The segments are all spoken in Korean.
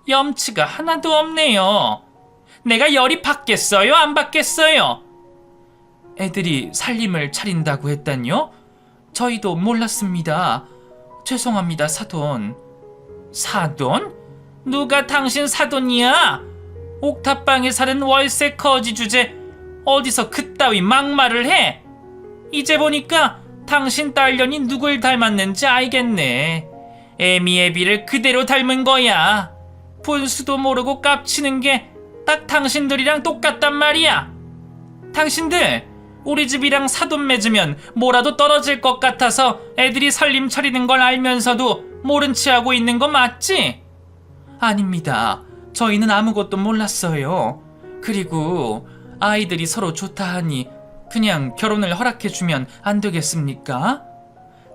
염치가 하나도 없네요. 내가 열이 받겠어요? 안 받겠어요? 애들이 살림을 차린다고 했다뇨? 저희도 몰랐습니다. 죄송합니다, 사돈. 사돈? 누가 당신 사돈이야? 옥탑방에 사는 월세 거지 주제 어디서 그따위 막말을 해? 이제 보니까 당신 딸년이 누굴 닮았는지 알겠네. 애미애비를 그대로 닮은 거야. 분수도 모르고 깝치는 게 딱 당신들이랑 똑같단 말이야. 당신들 우리 집이랑 사돈 맺으면 뭐라도 떨어질 것 같아서 애들이 살림 차리는 걸 알면서도 모른 체 하고 있는 거 맞지? 아닙니다. 저희는 아무것도 몰랐어요. 그리고 아이들이 서로 좋다 하니 그냥 결혼을 허락해주면 안 되겠습니까?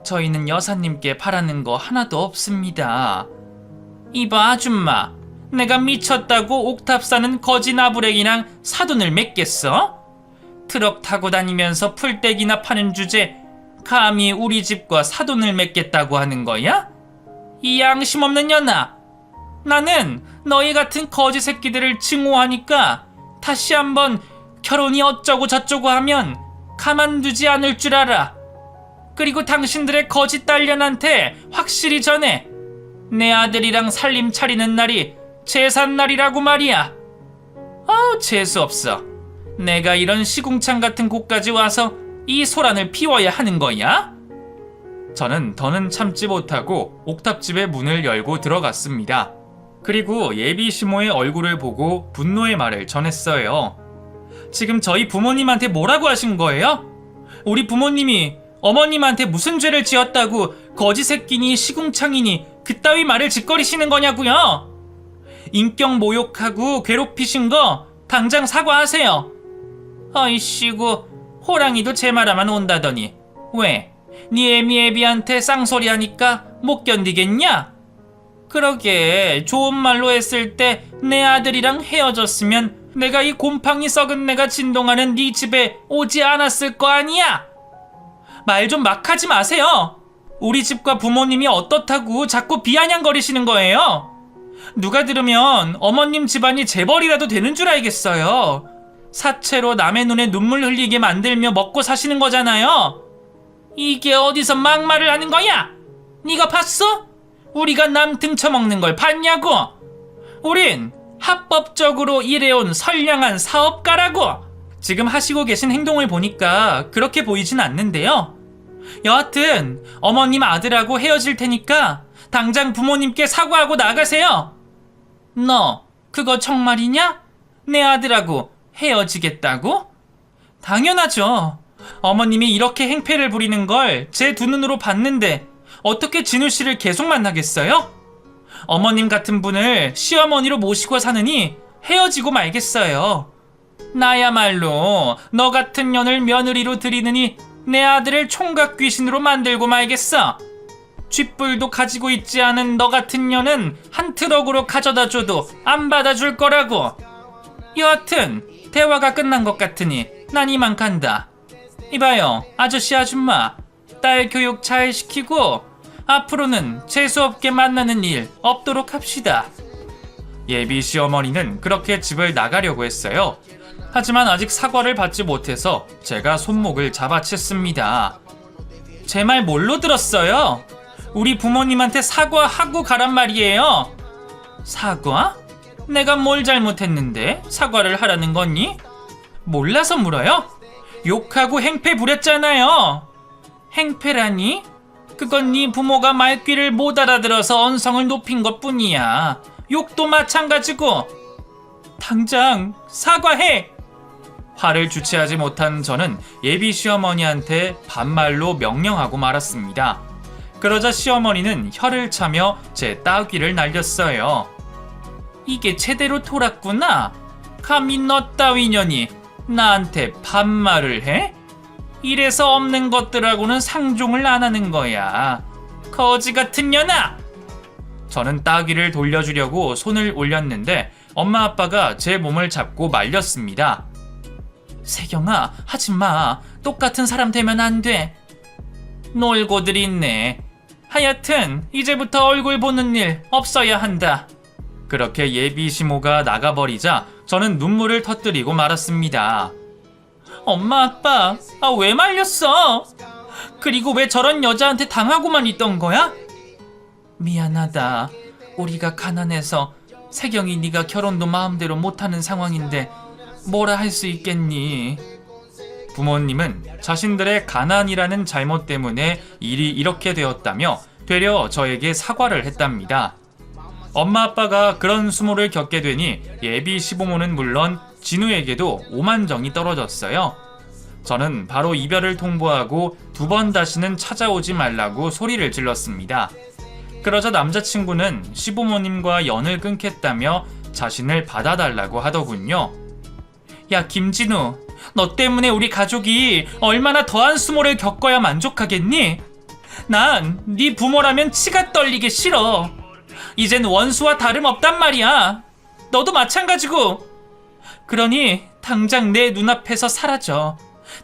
저희는 여사님께 바라는 거 하나도 없습니다. 이봐 아줌마, 내가 미쳤다고 옥탑 사는 거지 나부랭이랑 사돈을 맺겠어? 트럭 타고 다니면서 풀떼기나 파는 주제 감히 우리 집과 사돈을 맺겠다고 하는 거야? 이 양심 없는 년아, 나는 너희 같은 거지 새끼들을 증오하니까 다시 한번 결혼이 어쩌고 저쩌고 하면 가만두지 않을 줄 알아. 그리고 당신들의 거지 딸년한테 확실히 전해. 내 아들이랑 살림 차리는 날이 제삿날이라고 말이야. 재수없어. 내가 이런 시궁창 같은 곳까지 와서 이 소란을 피워야 하는 거야? 저는 더는 참지 못하고 옥탑집의 문을 열고 들어갔습니다. 그리고 예비 시모의 얼굴을 보고 분노의 말을 전했어요. 지금 저희 부모님한테 뭐라고 하신 거예요? 우리 부모님이 어머님한테 무슨 죄를 지었다고 거지 새끼니 시궁창이니 그따위 말을 짓거리시는 거냐고요? 인격 모욕하고 괴롭히신 거 당장 사과하세요. 어이씨구, 호랑이도 제 말하면 온다더니 왜? 네 애미애비한테 쌍소리 하니까 못 견디겠냐? 그러게 좋은 말로 했을 때 내 아들이랑 헤어졌으면 내가 이 곰팡이 썩은 내가 진동하는 네 집에 오지 않았을 거 아니야? 말 좀 막 하지 마세요. 우리 집과 부모님이 어떻다고 자꾸 비아냥거리시는 거예요? 누가 들으면 어머님 집안이 재벌이라도 되는 줄 알겠어요. 사채로 남의 눈에 눈물 흘리게 만들며 먹고 사시는 거잖아요. 이게 어디서 막말을 하는 거야? 네가 봤어? 우리가 남 등쳐먹는 걸 봤냐고? 우린 합법적으로 일해온 선량한 사업가라고. 지금 하시고 계신 행동을 보니까 그렇게 보이진 않는데요. 여하튼 어머님 아들하고 헤어질 테니까 당장 부모님께 사과하고 나가세요. 너 그거 정말이냐? 내 아들하고 헤어지겠다고? 당연하죠. 어머님이 이렇게 행패를 부리는 걸 제 두 눈으로 봤는데 어떻게 진우 씨를 계속 만나겠어요? 어머님 같은 분을 시어머니로 모시고 사느니 헤어지고 말겠어요. 나야말로 너 같은 년을 며느리로 들이느니 내 아들을 총각 귀신으로 만들고 말겠어. 쥐뿔도 가지고 있지 않은 너 같은 년은 한 트럭으로 가져다 줘도 안 받아줄 거라고. 여하튼 대화가 끝난 것 같으니 난 이만 간다. 이봐요 아저씨 아줌마, 딸 교육 잘 시키고 앞으로는 재수없게 만나는 일 없도록 합시다. 예비 시어머니는 그렇게 집을 나가려고 했어요. 하지만 아직 사과를 받지 못해서 제가 손목을 잡아챘습니다. 제 말 뭘로 들었어요? 우리 부모님한테 사과하고 가란 말이에요. 사과? 내가 뭘 잘못했는데 사과를 하라는 거니? 몰라서 물어요? 욕하고 행패 부렸잖아요. 행패라니? 그건 네 부모가 말귀를 못 알아들어서 언성을 높인 것뿐이야. 욕도 마찬가지고. 당장 사과해. 화를 주체하지 못한 저는 예비 시어머니한테 반말로 명령하고 말았습니다. 그러자 시어머니는 혀를 차며 제 따귀를 날렸어요. 이게 제대로 돌았구나. 감히 너 따위 년이 나한테 반말을 해? 이래서 없는 것들하고는 상종을 안 하는 거야. 거지 같은 년아! 저는 따귀를 돌려주려고 손을 올렸는데 엄마 아빠가 제 몸을 잡고 말렸습니다. 세경아, 하지마. 똑같은 사람 되면 안 돼. 놀고들 있네. 하여튼 이제부터 얼굴 보는 일 없어야 한다. 그렇게 예비 시모가 나가버리자 저는 눈물을 터뜨리고 말았습니다. 엄마, 아빠, 왜 말렸어? 그리고 왜 저런 여자한테 당하고만 있던 거야? 미안하다. 우리가 가난해서 세경이 네가 결혼도 마음대로 못하는 상황인데 뭐라 할 수 있겠니? 부모님은 자신들의 가난이라는 잘못 때문에 일이 이렇게 되었다며 되려 저에게 사과를 했답니다. 엄마 아빠가 그런 수모를 겪게 되니 예비 시부모는 물론 진우에게도 오만정이 떨어졌어요. 저는 바로 이별을 통보하고 2번 다시는 찾아오지 말라고 소리를 질렀습니다. 그러자 남자친구는 시부모님과 연을 끊겠다며 자신을 받아달라고 하더군요. 야, 김진우, 너 때문에 우리 가족이 얼마나 더한 수모를 겪어야 만족하겠니? 난 네 부모라면 치가 떨리게 싫어. 이젠 원수와 다름없단 말이야. 너도 마찬가지고. 그러니 당장 내 눈앞에서 사라져.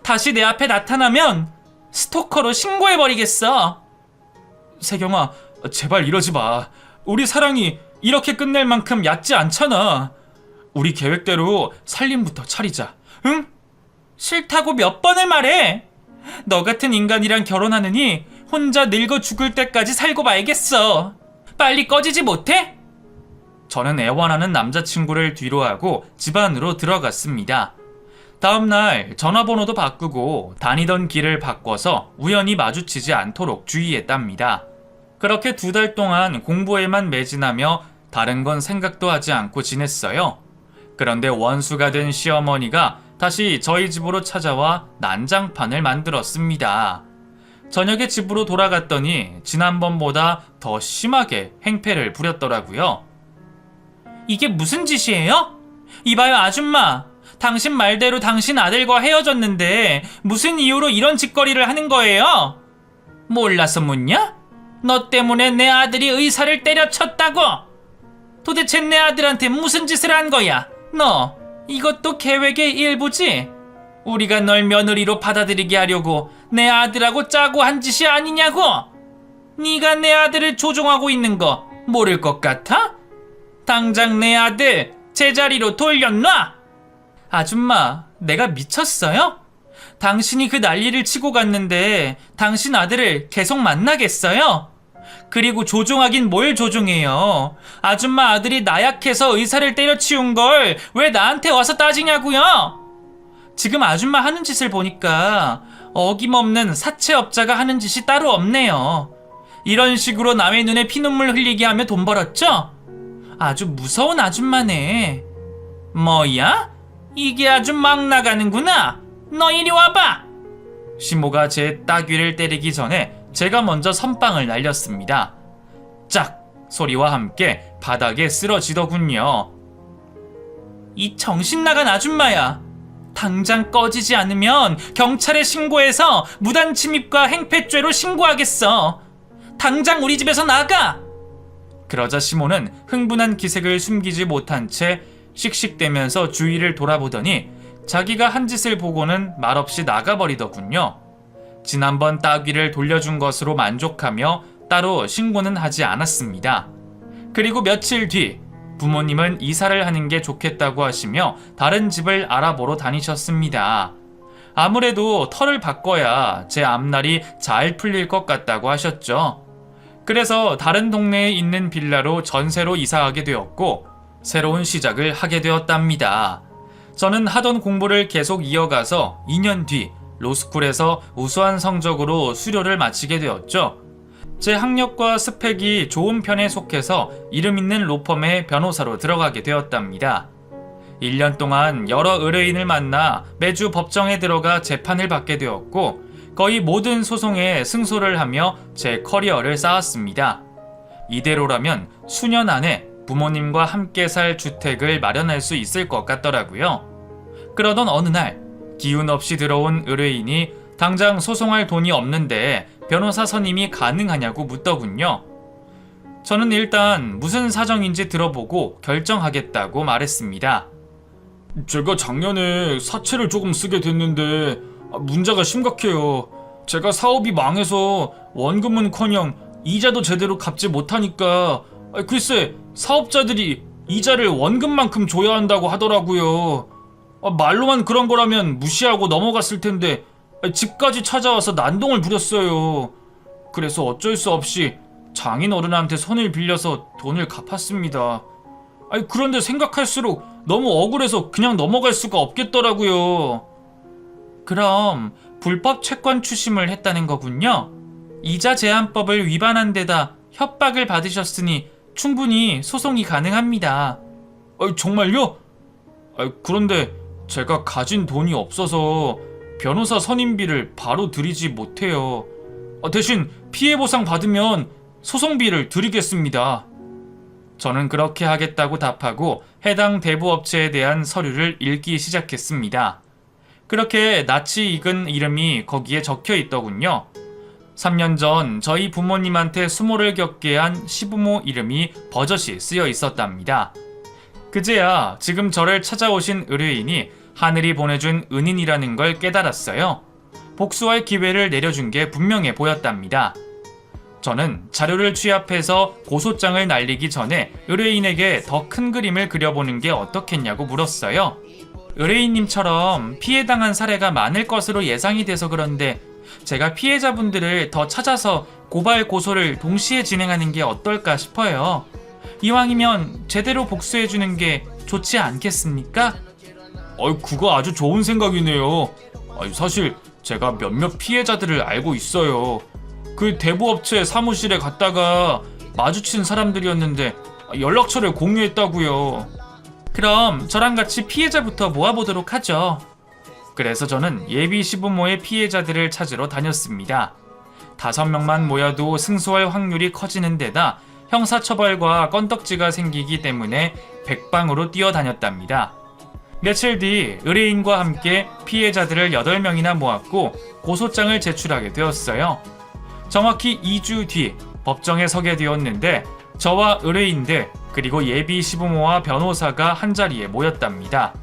다시 내 앞에 나타나면 스토커로 신고해버리겠어. 세경아, 제발 이러지 마. 우리 사랑이 이렇게 끝낼 만큼 얕지 않잖아. 우리 계획대로 살림부터 차리자. 응? 싫다고 몇 번을 말해. 너 같은 인간이랑 결혼하느니 혼자 늙어 죽을 때까지 살고 말겠어. 빨리 꺼지지 못해? 저는 애원하는 남자친구를 뒤로하고 집 안으로 들어갔습니다. 다음날 전화번호도 바꾸고 다니던 길을 바꿔서 우연히 마주치지 않도록 주의했답니다. 그렇게 2달 동안 공부에만 매진하며 다른 건 생각도 하지 않고 지냈어요. 그런데 원수가 된 시어머니가 다시 저희 집으로 찾아와 난장판을 만들었습니다. 저녁에 집으로 돌아갔더니 지난번보다 더 심하게 행패를 부렸더라고요. 이게 무슨 짓이에요? 이봐요, 아줌마. 당신 말대로 당신 아들과 헤어졌는데 무슨 이유로 이런 짓거리를 하는 거예요? 몰라서 묻냐? 너 때문에 내 아들이 의사를 때려쳤다고! 도대체 내 아들한테 무슨 짓을 한 거야? 너, 이것도 계획의 일부지? 우리가 널 며느리로 받아들이게 하려고 내 아들하고 짜고 한 짓이 아니냐고? 네가 내 아들을 조종하고 있는 거 모를 것 같아? 당장 내 아들 제자리로 돌려놔! 아줌마, 내가 미쳤어요? 당신이 그 난리를 치고 갔는데 당신 아들을 계속 만나겠어요? 그리고 조종하긴 뭘 조종해요? 아줌마 아들이 나약해서 의사를 때려치운 걸 왜 나한테 와서 따지냐고요? 지금 아줌마 하는 짓을 보니까 어김없는 사채업자가 하는 짓이 따로 없네요. 이런 식으로 남의 눈에 피눈물 흘리게 하며 돈 벌었죠? 아주 무서운 아줌마네. 뭐야? 이게 아주 막 나가는구나. 너 이리 와봐. 시모가 제 따귀를 때리기 전에 제가 먼저 선빵을 날렸습니다. 짝! 소리와 함께 바닥에 쓰러지더군요. 이 정신나간 아줌마야. 당장 꺼지지 않으면 경찰에 신고해서 무단 침입과 행패죄로 신고하겠어. 당장 우리 집에서 나가! 그러자 시모는 흥분한 기색을 숨기지 못한 채 씩씩대면서 주위를 돌아보더니 자기가 한 짓을 보고는 말없이 나가버리더군요. 지난번 따귀를 돌려준 것으로 만족하며 따로 신고는 하지 않았습니다. 그리고 며칠 뒤 부모님은 이사를 하는 게 좋겠다고 하시며 다른 집을 알아보러 다니셨습니다. 아무래도 터를 바꿔야 제 앞날이 잘 풀릴 것 같다고 하셨죠. 그래서 다른 동네에 있는 빌라로 전세로 이사하게 되었고 새로운 시작을 하게 되었답니다. 저는 하던 공부를 계속 이어가서 2년 뒤 로스쿨에서 우수한 성적으로 수료를 마치게 되었죠. 제 학력과 스펙이 좋은 편에 속해서 이름 있는 로펌의 변호사로 들어가게 되었답니다. 1년 동안 여러 의뢰인을 만나 매주 법정에 들어가 재판을 받게 되었고 거의 모든 소송에 승소를 하며 제 커리어를 쌓았습니다. 이대로라면 수년 안에 부모님과 함께 살 주택을 마련할 수 있을 것 같더라고요. 그러던 어느 날 기운 없이 들어온 의뢰인이 당장 소송할 돈이 없는데 변호사 선임이 가능하냐고 묻더군요. 저는 일단 무슨 사정인지 들어보고 결정하겠다고 말했습니다. 제가 작년에 사채를 조금 쓰게 됐는데 문제가 심각해요. 제가 사업이 망해서 원금은커녕 이자도 제대로 갚지 못하니까 글쎄 사업자들이 이자를 원금만큼 줘야 한다고 하더라고요. 말로만 그런 거라면 무시하고 넘어갔을 텐데 집까지 찾아와서 난동을 부렸어요. 그래서 어쩔 수 없이 장인어른한테 손을 빌려서 돈을 갚았습니다. 그런데 생각할수록 너무 억울해서 그냥 넘어갈 수가 없겠더라고요. 그럼 불법 채권 추심을 했다는 거군요. 이자 제한법을 위반한 데다 협박을 받으셨으니 충분히 소송이 가능합니다. 정말요? 그런데 제가 가진 돈이 없어서 변호사 선임비를 바로 드리지 못해요. 대신 피해 보상 받으면 소송비를 드리겠습니다. 저는 그렇게 하겠다고 답하고 해당 대부업체에 대한 서류를 읽기 시작했습니다. 그렇게 낯이 익은 이름이 거기에 적혀 있더군요. 3년 전 저희 부모님한테 수모를 겪게 한 시부모 이름이 버젓이 쓰여 있었답니다. 그제야 지금 저를 찾아오신 의뢰인이 하늘이 보내준 은인이라는 걸 깨달았어요. 복수할 기회를 내려준 게 분명해 보였답니다. 저는 자료를 취합해서 고소장을 날리기 전에 의뢰인에게 더 큰 그림을 그려보는 게 어떻겠냐고 물었어요. 의뢰인님처럼 피해당한 사례가 많을 것으로 예상이 돼서 그런데 제가 피해자분들을 더 찾아서 고발 고소를 동시에 진행하는 게 어떨까 싶어요. 이왕이면 제대로 복수해주는 게 좋지 않겠습니까? 그거 아주 좋은 생각이네요. 사실 제가 몇몇 피해자들을 알고 있어요. 그 대부업체 사무실에 갔다가 마주친 사람들이었는데 연락처를 공유했다고요. 그럼 저랑 같이 피해자부터 모아보도록 하죠. 그래서 저는 예비 시부모의 피해자들을 찾으러 다녔습니다. 5명만 모여도 승소할 확률이 커지는 데다 형사처벌과 건덕지가 생기기 때문에 백방으로 뛰어다녔답니다. 며칠 뒤 의뢰인과 함께 피해자들을 8명이나 모았고 고소장을 제출하게 되었어요. 정확히 2주 뒤 법정에 서게 되었는데 저와 의뢰인들 그리고 예비 시부모와 변호사가 한자리에 모였답니다.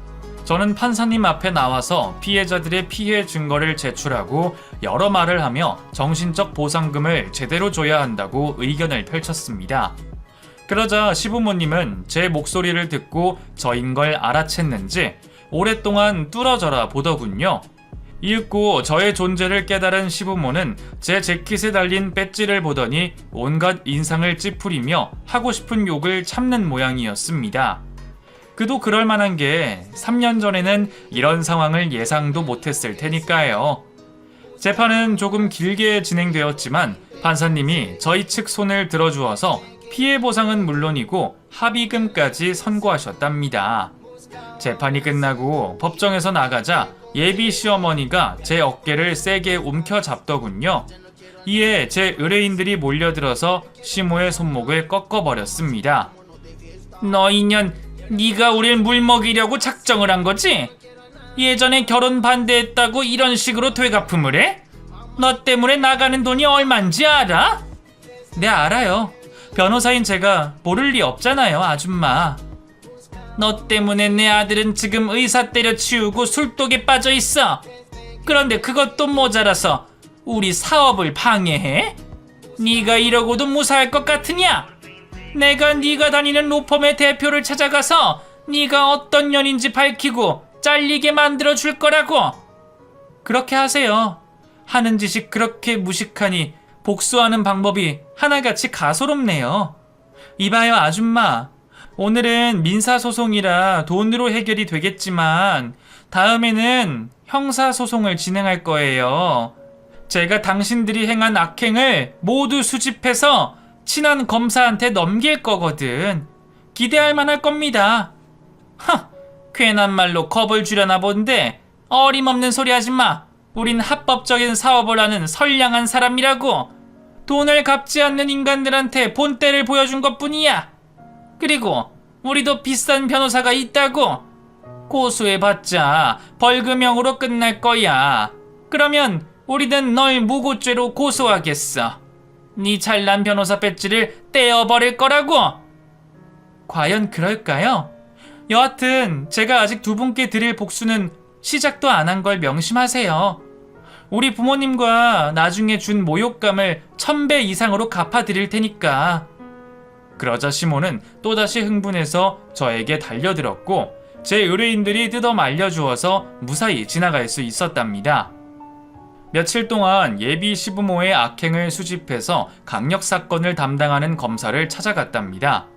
저는 판사님 앞에 나와서 피해자들의 피해 증거를 제출하고 여러 말을 하며 정신적 보상금을 제대로 줘야 한다고 의견을 펼쳤습니다. 그러자 시부모님은 제 목소리를 듣고 저인 걸 알아챘는지 오랫동안 뚫어져라 보더군요. 이윽고 저의 존재를 깨달은 시부모는 제 재킷에 달린 배지를 보더니 온갖 인상을 찌푸리며 하고 싶은 욕을 참는 모양이었습니다. 그도 그럴 만한 게 3년 전에는 이런 상황을 예상도 못했을 테니까요. 재판은 조금 길게 진행되었지만 판사님이 저희 측 손을 들어주어서 피해 보상은 물론이고 합의금까지 선고하셨답니다. 재판이 끝나고 법정에서 나가자 예비 시어머니가 제 어깨를 세게 움켜잡더군요. 이에 제 의뢰인들이 몰려들어서 시모의 손목을 꺾어버렸습니다. 너 인연, 네가 우릴 물먹이려고 작정을 한 거지? 예전에 결혼 반대했다고 이런 식으로 되갚음을 해? 너 때문에 나가는 돈이 얼만지 알아? 네, 알아요. 변호사인 제가 모를 리 없잖아요, 아줌마. 너 때문에 내 아들은 지금 의사 때려치우고 술독에 빠져있어. 그런데 그것도 모자라서 우리 사업을 방해해? 네가 이러고도 무사할 것 같으냐? 내가 네가 다니는 로펌의 대표를 찾아가서 네가 어떤 년인지 밝히고 잘리게 만들어줄 거라고. 그렇게 하세요. 하는 짓이 그렇게 무식하니 복수하는 방법이 하나같이 가소롭네요. 이봐요, 아줌마. 오늘은 민사소송이라 돈으로 해결이 되겠지만 다음에는 형사소송을 진행할 거예요. 제가 당신들이 행한 악행을 모두 수집해서 친한 검사한테 넘길 거거든. 기대할 만할 겁니다. 괜한 말로 겁을 주려나 본데 어림없는 소리 하지 마. 우린 합법적인 사업을 하는 선량한 사람이라고. 돈을 갚지 않는 인간들한테 본때를 보여준 것뿐이야. 그리고 우리도 비싼 변호사가 있다고. 고소해봤자 벌금형으로 끝날 거야. 그러면 우리는 널 무고죄로 고소하겠어. 네 잘난 변호사 배지를 떼어버릴 거라고. 과연 그럴까요? 여하튼 제가 아직 두 분께 드릴 복수는 시작도 안 한 걸 명심하세요. 우리 부모님과 나중에 준 모욕감을 1000배 이상으로 갚아드릴 테니까. 그러자 시몬은 또다시 흥분해서 저에게 달려들었고 제 의뢰인들이 뜯어 말려주어서 무사히 지나갈 수 있었답니다. 며칠 동안 예비 시부모의 악행을 수집해서 강력 사건을 담당하는 검사를 찾아갔답니다.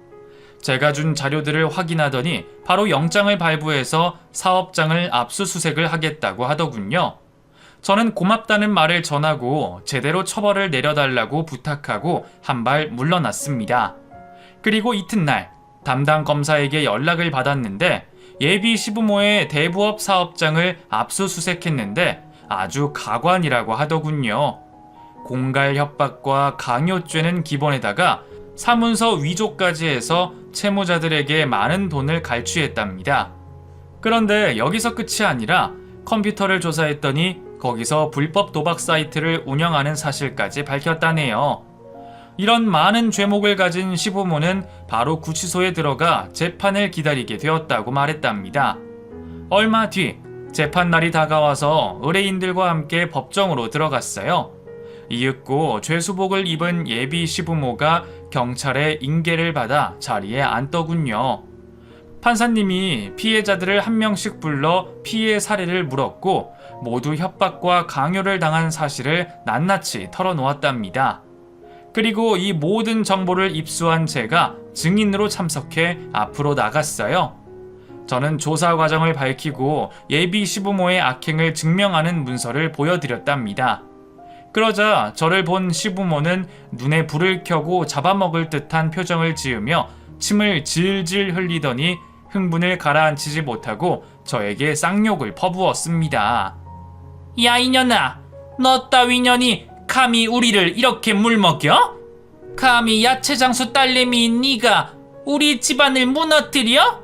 제가 준 자료들을 확인하더니 바로 영장을 발부해서 사업장을 압수수색을 하겠다고 하더군요. 저는 고맙다는 말을 전하고 제대로 처벌을 내려달라고 부탁하고 한 발 물러났습니다. 그리고 이튿날 담당 검사에게 연락을 받았는데 예비 시부모의 대부업 사업장을 압수수색했는데 아주 가관이라고 하더군요. 공갈 협박과 강요죄는 기본에다가 사문서 위조까지 해서 채무자들에게 많은 돈을 갈취했답니다. 그런데 여기서 끝이 아니라 컴퓨터를 조사했더니 거기서 불법 도박 사이트를 운영하는 사실까지 밝혔다네요. 이런 많은 죄목을 가진 시부모는 바로 구치소에 들어가 재판을 기다리게 되었다고 말했답니다. 얼마 뒤 재판날이 다가와서 의뢰인들과 함께 법정으로 들어갔어요. 이윽고 죄수복을 입은 예비 시부모가 경찰의 인계를 받아 자리에 앉더군요. 판사님이 피해자들을 한 명씩 불러 피해 사례를 물었고 모두 협박과 강요를 당한 사실을 낱낱이 털어놓았답니다. 그리고 이 모든 정보를 입수한 제가 증인으로 참석해 앞으로 나갔어요. 저는 조사 과정을 밝히고 예비 시부모의 악행을 증명하는 문서를 보여드렸답니다. 그러자 저를 본 시부모는 눈에 불을 켜고 잡아먹을 듯한 표정을 지으며 침을 질질 흘리더니 흥분을 가라앉히지 못하고 저에게 쌍욕을 퍼부었습니다. 야 이년아, 너 따위 년이 감히 우리를 이렇게 물먹여? 감히 야채장수 딸내미인 네가 우리 집안을 무너뜨려?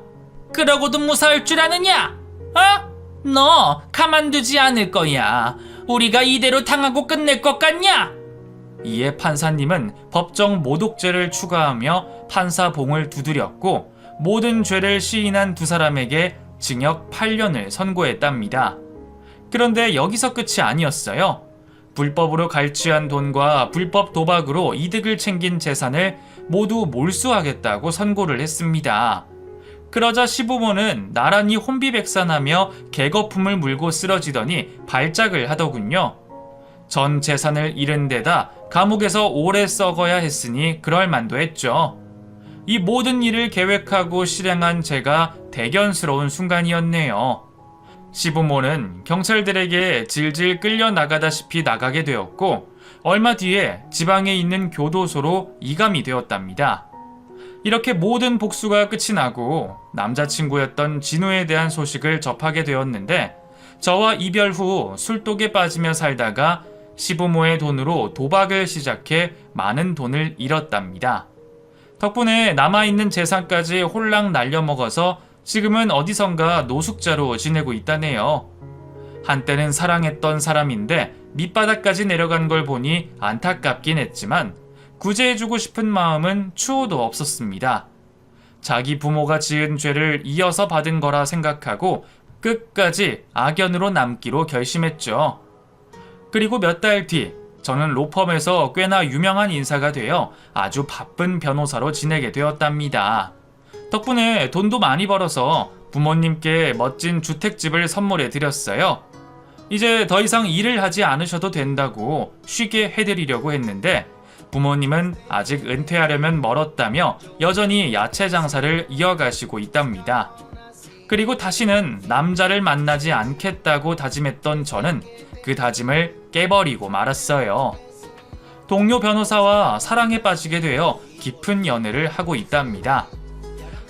그러고도 무사할 줄 아느냐? 어? 너 가만두지 않을 거야. 우리가 이대로 당하고 끝낼 것 같냐? 이에 판사님은 법정 모독죄를 추가하며 판사봉을 두드렸고 모든 죄를 시인한 두 사람에게 징역 8년을 선고했답니다. 그런데 여기서 끝이 아니었어요. 불법으로 갈취한 돈과 불법 도박으로 이득을 챙긴 재산을 모두 몰수하겠다고 선고를 했습니다. 그러자 시부모는 나란히 혼비백산하며 개거품을 물고 쓰러지더니 발작을 하더군요. 전 재산을 잃은 데다 감옥에서 오래 썩어야 했으니 그럴만도 했죠. 이 모든 일을 계획하고 실행한 제가 대견스러운 순간이었네요. 시부모는 경찰들에게 질질 끌려나가다시피 나가게 되었고 얼마 뒤에 지방에 있는 교도소로 이감이 되었답니다. 이렇게 모든 복수가 끝이 나고 남자친구였던 진우에 대한 소식을 접하게 되었는데 저와 이별 후 술독에 빠지며 살다가 시부모의 돈으로 도박을 시작해 많은 돈을 잃었답니다. 덕분에 남아있는 재산까지 홀랑 날려먹어서 지금은 어디선가 노숙자로 지내고 있다네요. 한때는 사랑했던 사람인데 밑바닥까지 내려간 걸 보니 안타깝긴 했지만 구제해주고 싶은 마음은 추호도 없었습니다. 자기 부모가 지은 죄를 이어서 받은 거라 생각하고 끝까지 악연으로 남기로 결심했죠. 그리고 몇 달 뒤 저는 로펌에서 꽤나 유명한 인사가 되어 아주 바쁜 변호사로 지내게 되었답니다. 덕분에 돈도 많이 벌어서 부모님께 멋진 주택집을 선물해 드렸어요. 이제 더 이상 일을 하지 않으셔도 된다고 쉬게 해드리려고 했는데 부모님은 아직 은퇴하려면 멀었다며 여전히 야채 장사를 이어가시고 있답니다. 그리고 다시는 남자를 만나지 않겠다고 다짐했던 저는 그 다짐을 깨버리고 말았어요. 동료 변호사와 사랑에 빠지게 되어 깊은 연애를 하고 있답니다.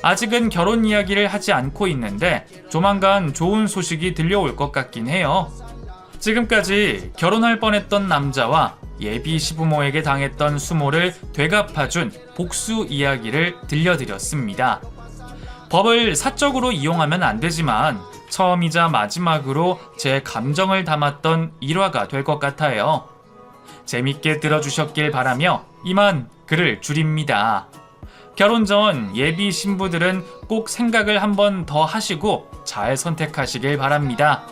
아직은 결혼 이야기를 하지 않고 있는데 조만간 좋은 소식이 들려올 것 같긴 해요. 지금까지 결혼할 뻔했던 남자와 예비 시부모에게 당했던 수모를 되갚아준 복수 이야기를 들려드렸습니다. 법을 사적으로 이용하면 안 되지만 처음이자 마지막으로 제 감정을 담았던 일화가 될 것 같아요. 재밌게 들어주셨길 바라며 이만 글을 줄입니다. 결혼 전 예비 신부들은 꼭 생각을 한 번 더 하시고 잘 선택하시길 바랍니다.